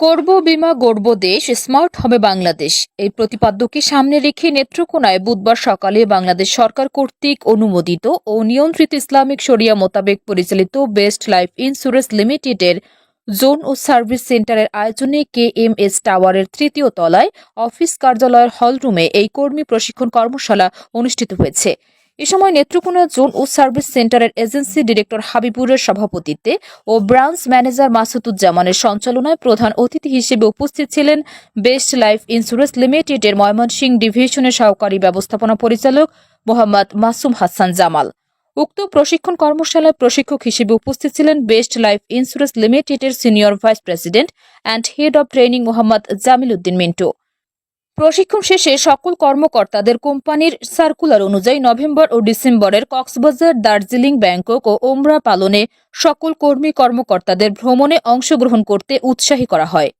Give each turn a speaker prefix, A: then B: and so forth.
A: করব বিমা গড়ব দেশ, স্মার্ট হবে বাংলাদেশ। এই প্রতিপাদ্যকে সামনে রেখে নেত্রকোনায় বুধবার সকালে বাংলাদেশ সরকার কর্তৃক অনুমোদিত ও নিয়ন্ত্রিত ইসলামিক শরিয়া মোতাবেক পরিচালিত বেস্ট লাইফ ইন্স্যুরেন্স লিমিটেডের জোন ও সার্ভিস সেন্টারের আয়োজনে KMS টাওয়ারের তৃতীয় তলায় অফিস কার্যালয়ের হলরুমে এই কর্মী প্রশিক্ষণ কর্মশালা অনুষ্ঠিত হয়েছে। এ সময় নেত্রকোনা জোন ও সার্ভিস সেন্টারের এজেন্সি ডিরেক্টর হাবিবুরের সভাপতিত্বে ও ব্রাঞ্চ ম্যানেজার মাসুদুজ্জামানের সঞ্চালনায় প্রধান অতিথি হিসেবে উপস্থিত ছিলেন বেস্ট লাইফ ইন্স্যুরেন্স লিমিটেডের ময়মনসিংহ ডিভিশনের সহকারী ব্যবস্থাপনা পরিচালক মোহাম্মদ মাসুম হাসান জামাল। উক্ত প্রশিক্ষণ কর্মশালায় প্রশিক্ষক হিসেবে উপস্থিত ছিলেন বেস্ট লাইফ ইন্স্যুরেন্স লিমিটেডের senior vice president and head of training Mohammad Jamil Uddin Mintu. প্রশিক্ষণ শেষে সকল কর্মকর্তাদের কোম্পানির সার্কুলার অনুযায়ী নভেম্বর ও ডিসেম্বরের কক্সবাজার, দার্জিলিং, ব্যাংকক ও ওমরা পালনে সকল কর্মী কর্মকর্তাদের ভ্রমণে অংশগ্রহণ করতে উৎসাহী করা হয়।